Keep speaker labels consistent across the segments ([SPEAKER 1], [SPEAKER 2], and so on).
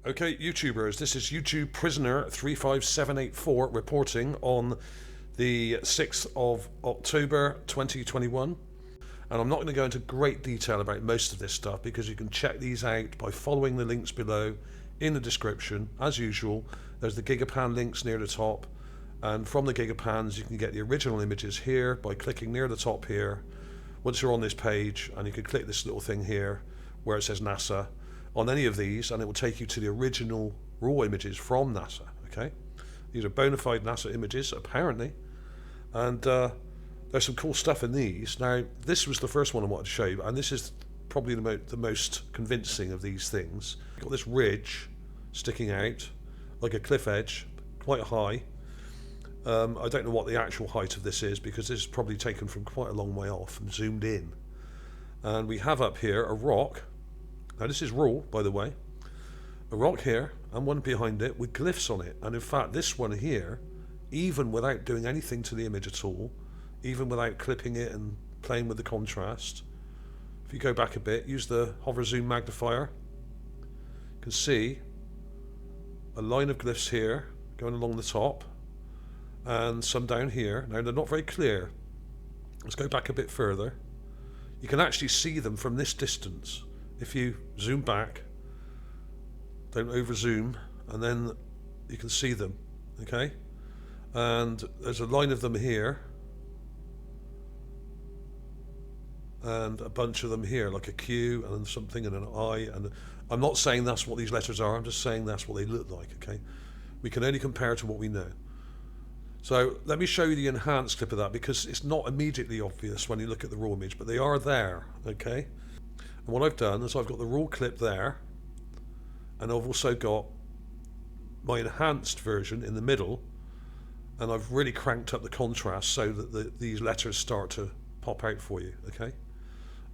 [SPEAKER 1] Okay, YouTubers, this is YouTube Prisoner 35784 reporting on the 6th of October 2021. And I'm not going to go into great detail about most of this stuff because you can check these out by following the links below in the description. As usual, there's the Gigapan links near the top. And from the Gigapans, you can get the original images here by clicking near the top here. Once you're on this page, and you can click this little thing here where it says NASA on any of these, and it will take you to the original raw images from NASA. Okay, these are bona fide NASA images apparently, and there's some cool stuff in these. Now, this was the first one I wanted to show you, and this is probably the most convincing of these things. You've got this ridge sticking out like a cliff edge, quite high. I don't know what the actual height of this is because this is probably taken from quite a long way off and zoomed in. And we have up here a rock. Now this is raw, by the way. A rock here and one behind it with glyphs on it. And in fact, this one here, even without doing anything to the image at all, even without clipping it and playing with the contrast, if you go back a bit, use the hover zoom magnifier, you can see a line of glyphs here going along the top and some down here. Now they're not very clear. Let's go back a bit further. You can actually see them from this distance. If you zoom back, don't over zoom, and then you can see them, okay? And there's a line of them here, and a bunch of them here, like a Q and something and an I, and I'm not saying that's what these letters are, I'm just saying that's what they look like, okay? We can only compare to what we know. So let me show you the enhanced clip of that because it's not immediately obvious when you look at the raw image, but they are there, okay? And what I've done is I've got the raw clip there, and I've also got my enhanced version in the middle, and I've really cranked up the contrast so that these letters start to pop out for you, okay?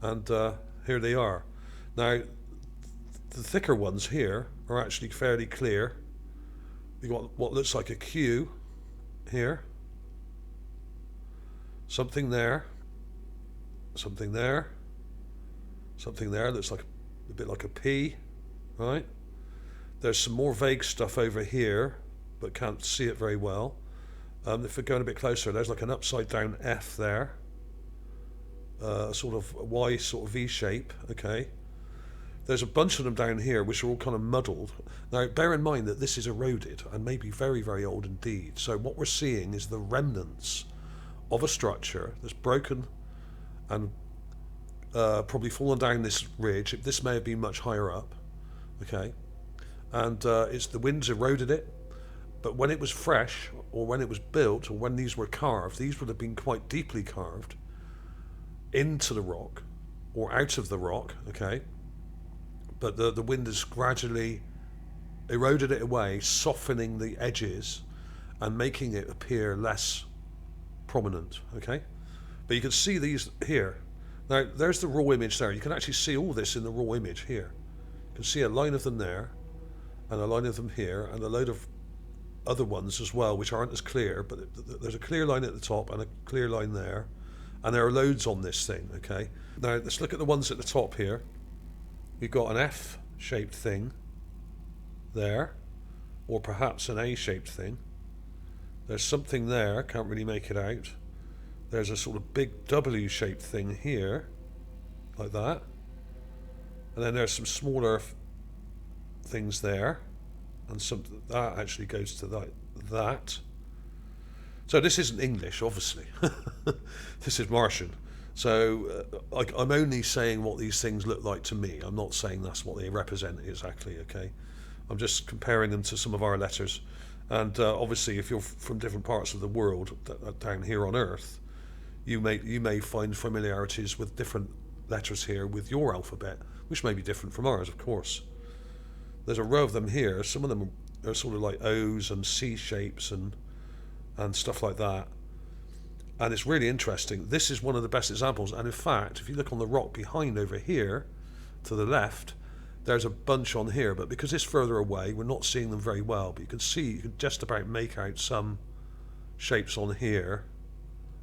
[SPEAKER 1] And here they are. Now, the thicker ones here are actually fairly clear. You've got what looks like a Q here, something there, something there, something there, looks like a bit like a P, right? There's some more vague stuff over here, but can't see it very well. If we're going a bit closer, there's like an upside down F there, sort of a Y sort of V shape, okay? There's a bunch of them down here which are all kind of muddled. Now bear in mind that this is eroded and maybe very, very old indeed. So what we're seeing is the remnants of a structure that's broken and probably fallen down this ridge. This may have been much higher up, okay? And it's the winds eroded it, but when it was fresh, or when it was built, or when these were carved, these would have been quite deeply carved into the rock, or out of the rock, okay? But the wind has gradually eroded it away, softening the edges and making it appear less prominent, okay? But you can see these here. Now, there's the raw image there. You can actually see all this in the raw image here. You can see a line of them there, and a line of them here, and a load of other ones as well, which aren't as clear, but there's a clear line at the top and a clear line there, and there are loads on this thing, okay? Now, let's look at the ones at the top here. We've got an F-shaped thing there, or perhaps an A-shaped thing. There's something there, can't really make it out. There's a sort of big W-shaped thing here, like that. And then there's some smaller things there, and that actually goes to that. So this isn't English, obviously. This is Martian. So I'm only saying what these things look like to me. I'm not saying that's what they represent exactly, okay? I'm just comparing them to some of our letters. And obviously, if you're from different parts of the world down here on Earth, you may find familiarities with different letters here with your alphabet, which may be different from ours, of course. There's a row of them here. Some of them are sort of like O's and C shapes and stuff like that. And it's really interesting. This is one of the best examples. And in fact, if you look on the rock behind over here, to the left, there's a bunch on here. But because it's further away, we're not seeing them very well. But you can just about make out some shapes on here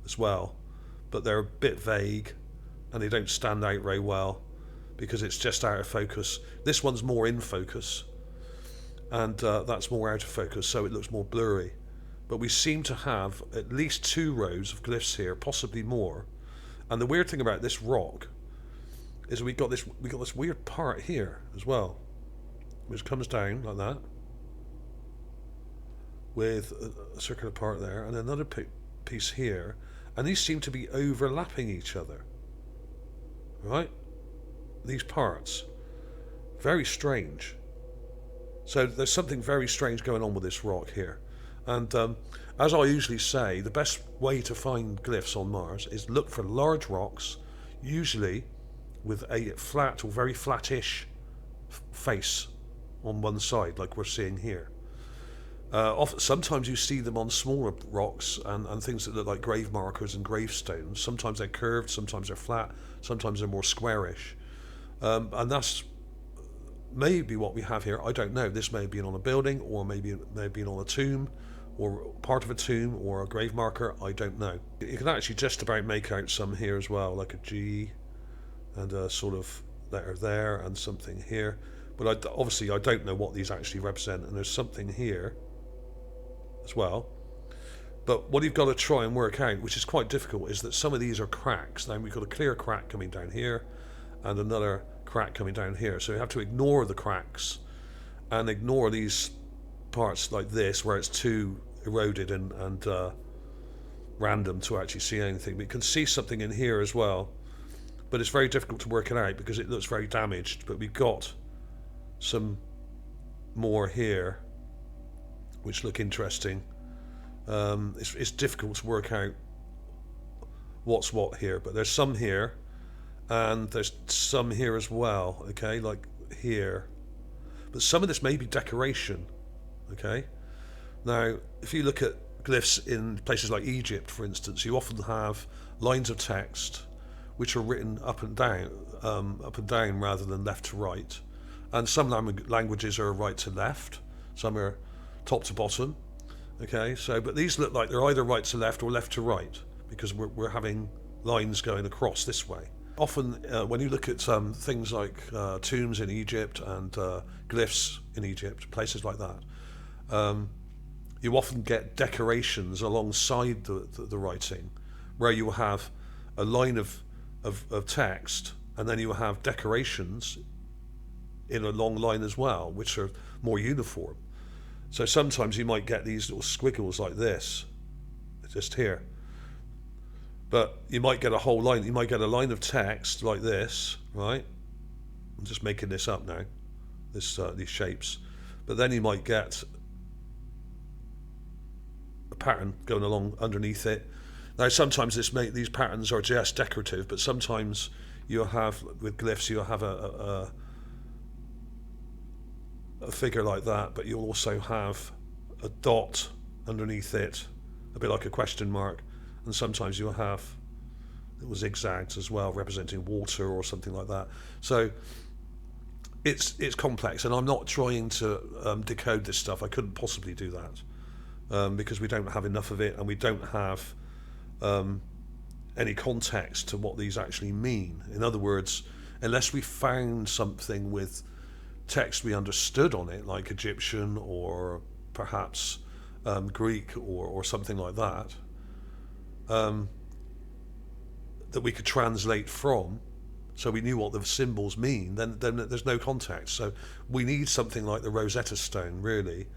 [SPEAKER 1] as well. But they're a bit vague, and they don't stand out very well. because it's just out of focus. This one's more in focus. and that's more out of focus, so it looks more blurry. But we seem to have at least 2 rows of glyphs here, possibly more. And the weird thing about this rock is we got this weird part here as well, which comes down like that, with a circular part there, and another piece here, and these seem to be overlapping each other, right? These parts, very strange. So there's something very strange going on with this rock here. And as I usually say, the best way to find glyphs on Mars is look for large rocks, usually with a flat or very flattish face on one side, like we're seeing here. Sometimes you see them on smaller rocks and things that look like grave markers and gravestones. Sometimes they're curved, sometimes they're flat, sometimes they're more squarish. And that's maybe what we have here. I don't know. This may have been on a building, or maybe it may have been on a tomb, or part of a tomb, or a grave marker. I don't know. You can actually just about make out some here as well, like a G and a sort of letter there and something here. But obviously I don't know what these actually represent, and there's something here as well. But what you've got to try and work out, which is quite difficult, is that some of these are cracks. Now we've got a clear crack coming down here and another crack coming down here. So you have to ignore the cracks and ignore these parts like this where it's too eroded and random to actually see anything. But you can see something in here as well, but it's very difficult to work it out because it looks very damaged. But we've got some more here which look interesting. It's difficult to work out what's what here, but there's some here and there's some here as well, okay, like here. But some of this may be decoration, okay. Now if you look at glyphs in places like Egypt, for instance, you often have lines of text which are written up and down rather than left to right. And some languages are right to left, some are top to bottom. Okay, so but these look like they're either right to left or left to right because we're having lines going across this way. Often when you look at things like tombs in Egypt and glyphs in Egypt, places like that, you often get decorations alongside the writing, where you have a line of text and then you have decorations in a long line as well, which are more uniform. So sometimes you might get these little squiggles like this, just here. But you might get a whole line, you might get a line of text like this, right? I'm just making this up now, these shapes. But then you might get a pattern going along underneath it. Now sometimes these patterns are just decorative, but sometimes you'll have, with glyphs, you'll have a figure like that, but you'll also have a dot underneath it, a bit like a question mark, and sometimes you'll have little zigzags as well, representing water or something like that. So it's complex, and I'm not trying to decode this stuff. I couldn't possibly do that because we don't have enough of it, and we don't have any context to what these actually mean. In other words, unless we found something with text we understood on it, like Egyptian or perhaps Greek or something like that, that we could translate from, so we knew what the symbols mean, then there's no context. So we need something like the Rosetta Stone, really,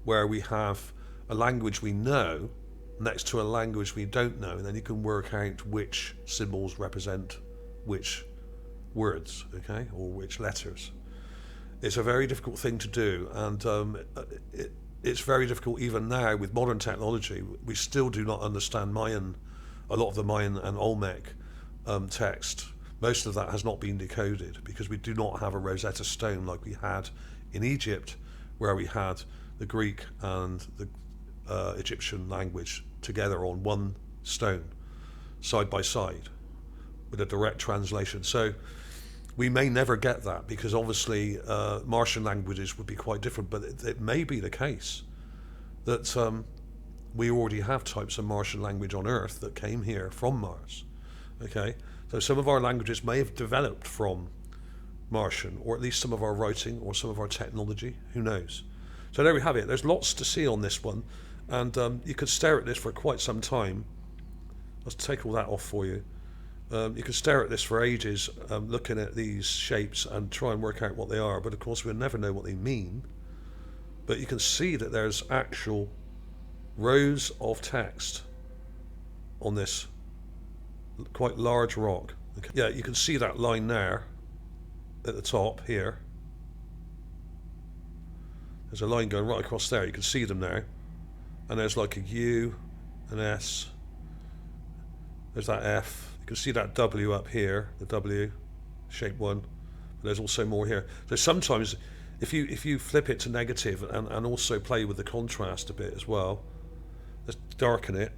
[SPEAKER 1] where we have a language we know next to a language we don't know, and then you can work out which symbols represent which words, okay, or which letters. It's a very difficult thing to do, and it's very difficult even now with modern technology. We still do not understand Mayan, a lot of the Mayan and Olmec text. Most of that has not been decoded because we do not have a Rosetta Stone like we had in Egypt, where we had the Greek and the Egyptian language together on one stone, side by side, with a direct translation. So we may never get that because obviously Martian languages would be quite different, but it may be the case that we already have types of Martian language on Earth that came here from Mars. Okay, so some of our languages may have developed from Martian, or at least some of our writing or some of our technology, who knows. So there we have it. There's lots to see on this one, and you could stare at this for quite some time. Let's take all that off for you. You could stare at this for ages, looking at these shapes and try and work out what they are, but of course we'll never know what they mean. But you can see that there's actual rows of text on this quite large rock. Okay. Yeah, you can see that line there at the top here. There's a line going right across there. You can see them now. And there's like a U, an S. There's that F. You can see that W up here, the W, shape 1. But there's also more here. So sometimes if you flip it to negative and also play with the contrast a bit as well, let's darken it.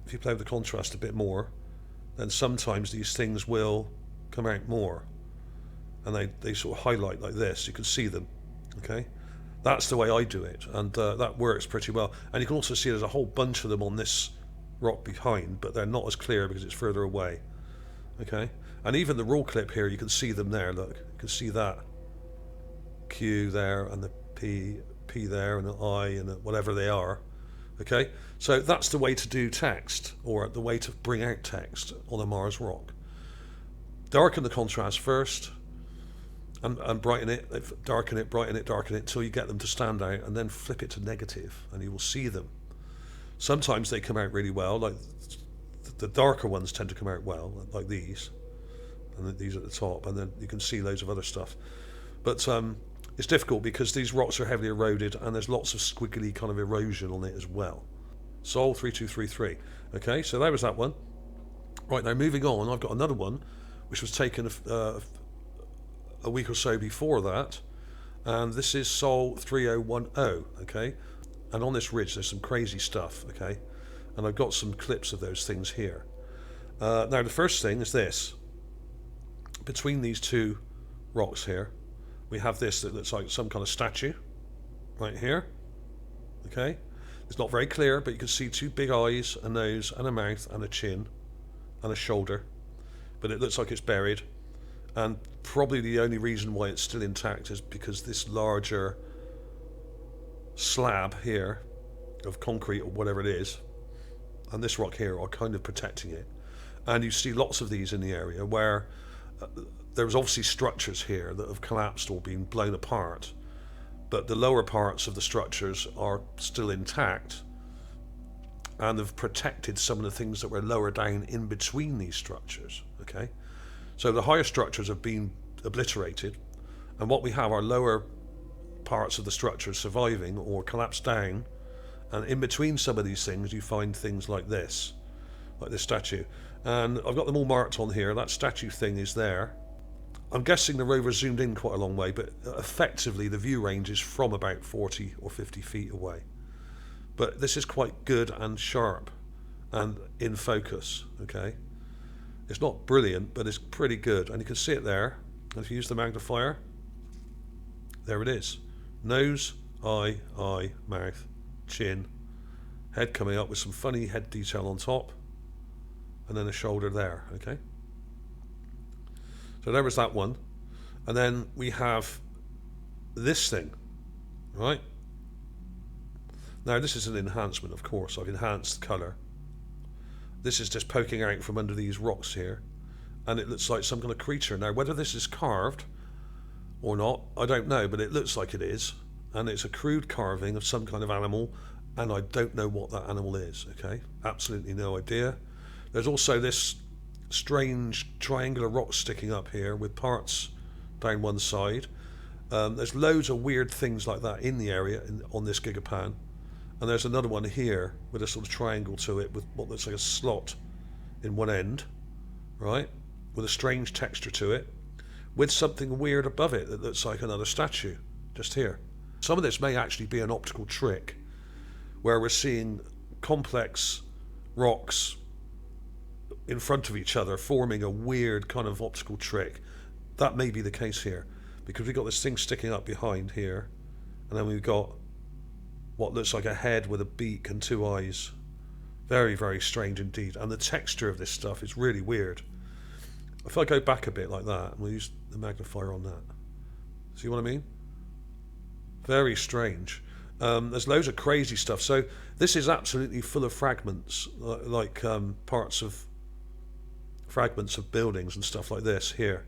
[SPEAKER 1] If you play with the contrast a bit more, then sometimes these things will come out more. And they sort of highlight like this. You can see them. Okay? That's the way I do it, and that works pretty well. And you can also see there's a whole bunch of them on this rock behind, but they're not as clear because it's further away. Okay? And even the raw clip here, you can see them there, look. You can see that Q there, and the P there, and the I, and the whatever they are. Okay? So that's the way to do text, or the way to bring out text on a Mars rock. Darken the contrast first, and brighten it, darken it, brighten it, darken it, until you get them to stand out, and then flip it to negative, and you will see them. Sometimes they come out really well, like the darker ones tend to come out well, like these, and these at the top, and then you can see loads of other stuff. But it's difficult because these rocks are heavily eroded, and there's lots of squiggly kind of erosion on it as well. Sol 3233. Okay, so that was that one. Right, now moving on, I've got another one, which was taken a week or so before that, and this is Sol 3010. Okay, and on this ridge there's some crazy stuff. Okay, and I've got some clips of those things here. Now the first thing is this. Between these two rocks here, we have this that looks like some kind of statue right here. Okay, it's not very clear, but you can see two big eyes, a nose and a mouth and a chin and a shoulder, but it looks like it's buried. And probably the only reason why it's still intact is because this larger slab here of concrete or whatever it is, and this rock here are kind of protecting it. And you see lots of these in the area where there's obviously structures here that have collapsed or been blown apart, but the lower parts of the structures are still intact and have protected some of the things that were lower down in between these structures. Okay, so the higher structures have been obliterated, and what we have are lower parts of the structure surviving or collapsed down, and in between some of these things you find things like this statue. And I've got them all marked on here. That statue thing is there. I'm guessing the rover zoomed in quite a long way, but effectively the view range is from about 40 or 50 feet away. But this is quite good and sharp and in focus. Okay, it's not brilliant, but it's pretty good, and you can see it there. And if you use the magnifier, there it is. Nose, eye, mouth, chin, head coming up with some funny head detail on top, and then a shoulder there. Okay, so there was that one. And then we have this thing, right? Now this is an enhancement, of course. I've enhanced the colour. This is just poking out from under these rocks here, and it looks like some kind of creature. Now whether this is carved or not, I don't know, but it looks like it is, and it's a crude carving of some kind of animal, and I don't know what that animal is. Okay, absolutely no idea. There's also this strange triangular rock sticking up here with parts down one side. There's loads of weird things like that in the area on this Gigapan. And there's another one here with a sort of triangle to it with what looks like a slot in one end, right? With a strange texture to it, with something weird above it that looks like another statue, just here. Some of this may actually be an optical trick, where we're seeing complex rocks in front of each other forming a weird kind of optical trick. That may be the case here, because we've got this thing sticking up behind here, and then we've got what looks like a head with a beak and two eyes. Very, very strange indeed. And the texture of this stuff is really weird. If I go back a bit like that, and we'll use the magnifier on that. See what I mean? Very strange. There's loads of crazy stuff. So this is absolutely full of fragments, like parts of fragments of buildings and stuff like this here.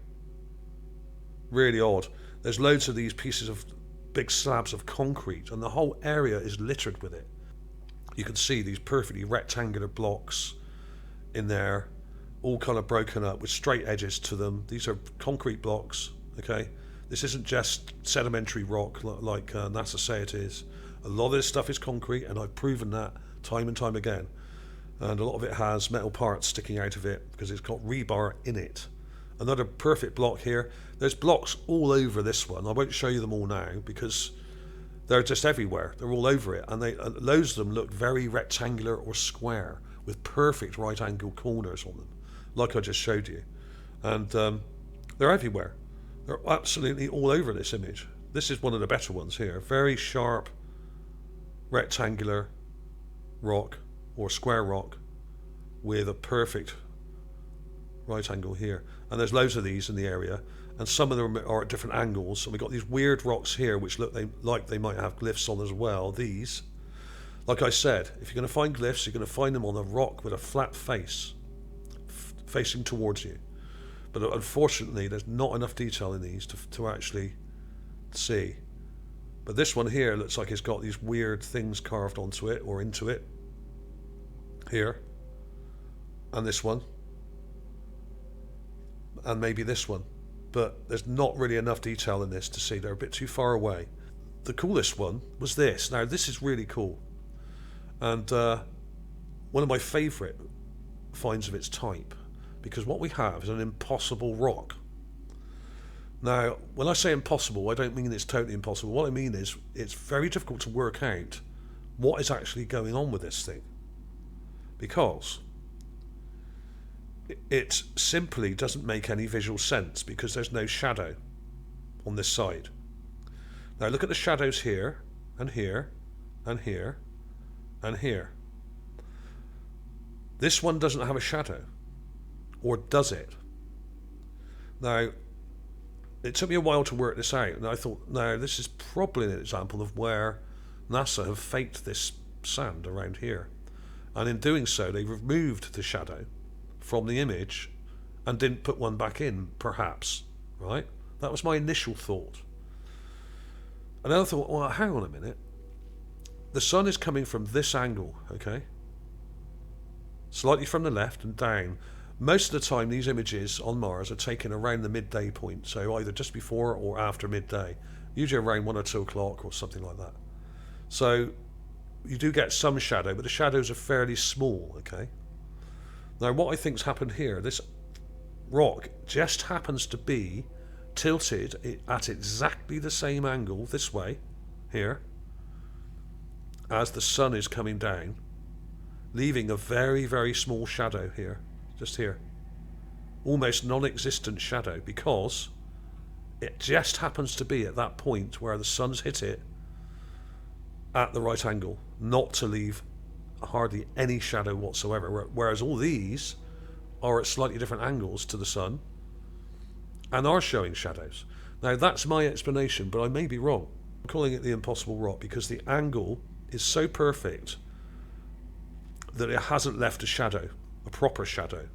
[SPEAKER 1] Really odd. There's loads of these pieces of big slabs of concrete, and the whole area is littered with it. You can see these perfectly rectangular blocks in there, all kind of broken up with straight edges to them. These are concrete blocks, okay? This isn't just sedimentary rock like NASA say it is. A lot of this stuff is concrete, and I've proven that time and time again. And a lot of it has metal parts sticking out of it because it's got rebar in it. Another perfect block here. There's blocks all over this one. I won't show you them all now because they're just everywhere. They're all over it, and loads of them look very rectangular or square with perfect right angle corners on them, like I just showed you. And they're everywhere. They're absolutely all over this image. This is one of the better ones here. Very sharp rectangular rock or square rock with a perfect right angle here. And there's loads of these in the area, and some of them are at different angles. And we've got these weird rocks here which look like they might have glyphs on as well. These, like I said, if you're going to find glyphs, you're going to find them on a rock with a flat face facing towards you. But unfortunately there's not enough detail in these to actually see. But this one here looks like it's got these weird things carved onto it or into it here, and this one, and maybe this one, but there's not really enough detail in this to see. They're a bit too far away. The coolest one was this. Now this is really cool, and one of my favourite finds of its type, because what we have is an impossible rock. Now when I say impossible, I don't mean it's totally impossible. What I mean is it's very difficult to work out what is actually going on with this thing, because it simply doesn't make any visual sense because there's no shadow on this side. Now look at the shadows here and here and here and here. This one doesn't have a shadow, or does it? Now it took me a while to work this out, and I thought, now this is probably an example of where NASA have faked this sand around here, and in doing so they removed the shadow from the image and didn't put one back in, perhaps, right? That was my initial thought. And then I thought, well, hang on a minute. The sun is coming from this angle, okay? Slightly from the left and down. Most of the time these images on Mars are taken around the midday point, so either just before or after midday, usually around 1 or 2 o'clock or something like that. So you do get some shadow, but the shadows are fairly small, okay? Now what I think's happened here, this rock just happens to be tilted at exactly the same angle this way, here, as the sun is coming down, leaving a very, very small shadow here, just here. Almost non-existent shadow, because it just happens to be at that point where the sun's hit it at the right angle, not to leave hardly any shadow whatsoever, whereas all these are at slightly different angles to the sun and are showing shadows. Now that's my explanation, but I may be wrong. I'm calling it the impossible rock because the angle is so perfect that it hasn't left a shadow, a proper shadow,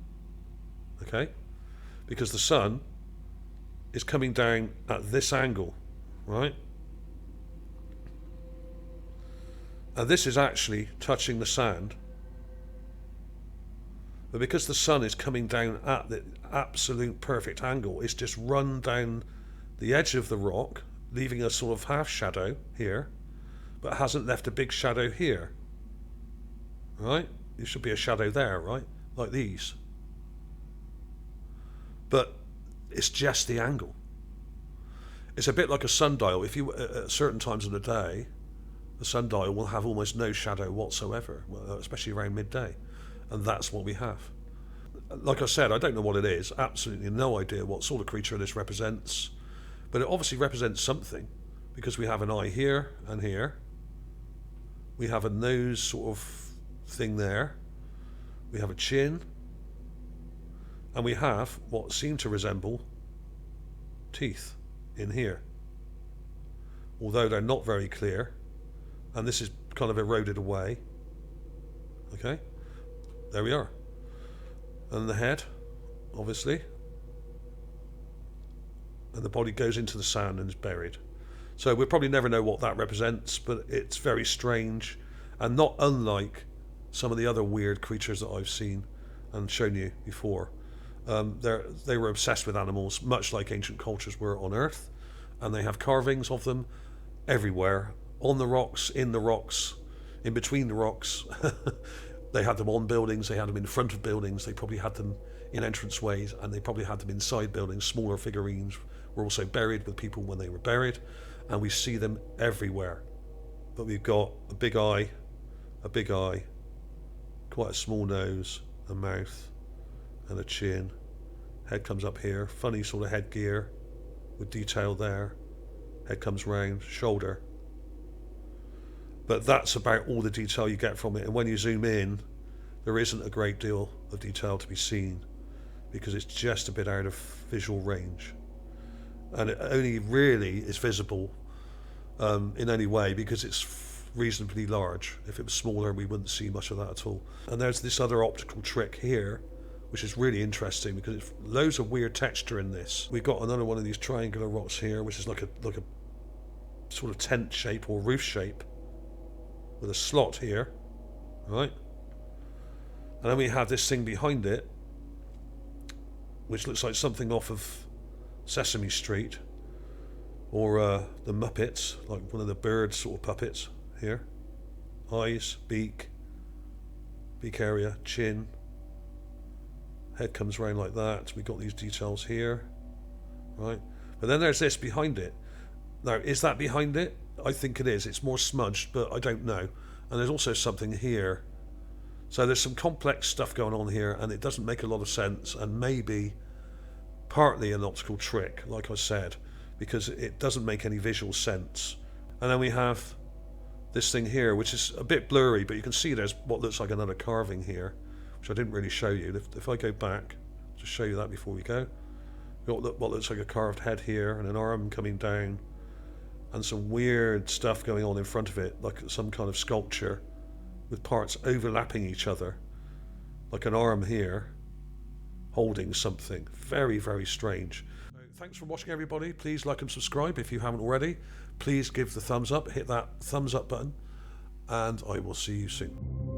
[SPEAKER 1] okay? Because the sun is coming down at this angle, right? And this is actually touching the sand. But because the sun is coming down at the absolute perfect angle, it's just run down the edge of the rock, leaving a sort of half shadow here, but hasn't left a big shadow here. Right? There should be a shadow there, right? Like these. But it's just the angle. It's a bit like a sundial. If you, at certain times of the day, the sundial will have almost no shadow whatsoever, especially around midday. And that's what we have. Like I said, I don't know what it is. Absolutely no idea what sort of creature this represents. But it obviously represents something, because we have an eye here and here. We have a nose sort of thing there. We have a chin. And we have what seem to resemble teeth in here. although they're not very clear. And this is kind of eroded away. Okay, there we are. And the head, obviously. And the body goes into the sand and is buried. So we'll probably never know what that represents, but it's very strange and not unlike some of the other weird creatures that I've seen and shown you before. They were obsessed with animals, much like ancient cultures were on Earth, and they have carvings of them everywhere, on the rocks, in between the rocks. They had them on buildings, they had them in front of buildings, they probably had them in entranceways, and they probably had them inside buildings. Smaller figurines were also buried with people when they were buried, and we see them everywhere. But we've got a big eye, quite a small nose, a mouth, and a chin. Head comes up here, funny sort of headgear with detail there. Head comes round, shoulder. But that's about all the detail you get from it. And when you zoom in, there isn't a great deal of detail to be seen because it's just a bit out of visual range. And it only really is visible in any way because it's reasonably large. If it was smaller, we wouldn't see much of that at all. And there's this other optical trick here, which is really interesting because it's loads of weird texture in this. We've got another one of these triangular rocks here, which is like a sort of tent shape or roof shape with a slot here, right? And then we have this thing behind it, which looks like something off of Sesame Street or the Muppets, like one of the bird sort of puppets here. Eyes, beak area, chin. Head comes around like that. We've got these details here, right? But then there's this behind it. Now, is that behind it? I think it is. It's more smudged, but I don't know. And there's also something here. So there's some complex stuff going on here, and it doesn't make a lot of sense, and maybe partly an optical trick, like I said, because it doesn't make any visual sense. And then we have this thing here, which is a bit blurry, but you can see there's what looks like another carving here, which I didn't really show you. If I go back, just show you that before we go. We've got what looks like a carved head here, and an arm coming down, and some weird stuff going on in front of it, like some kind of sculpture with parts overlapping each other, like an arm here holding something. Very, very strange. Thanks for watching, everybody. Please like and subscribe if you haven't already. Please give the thumbs up, hit that thumbs up button, and I will see you soon.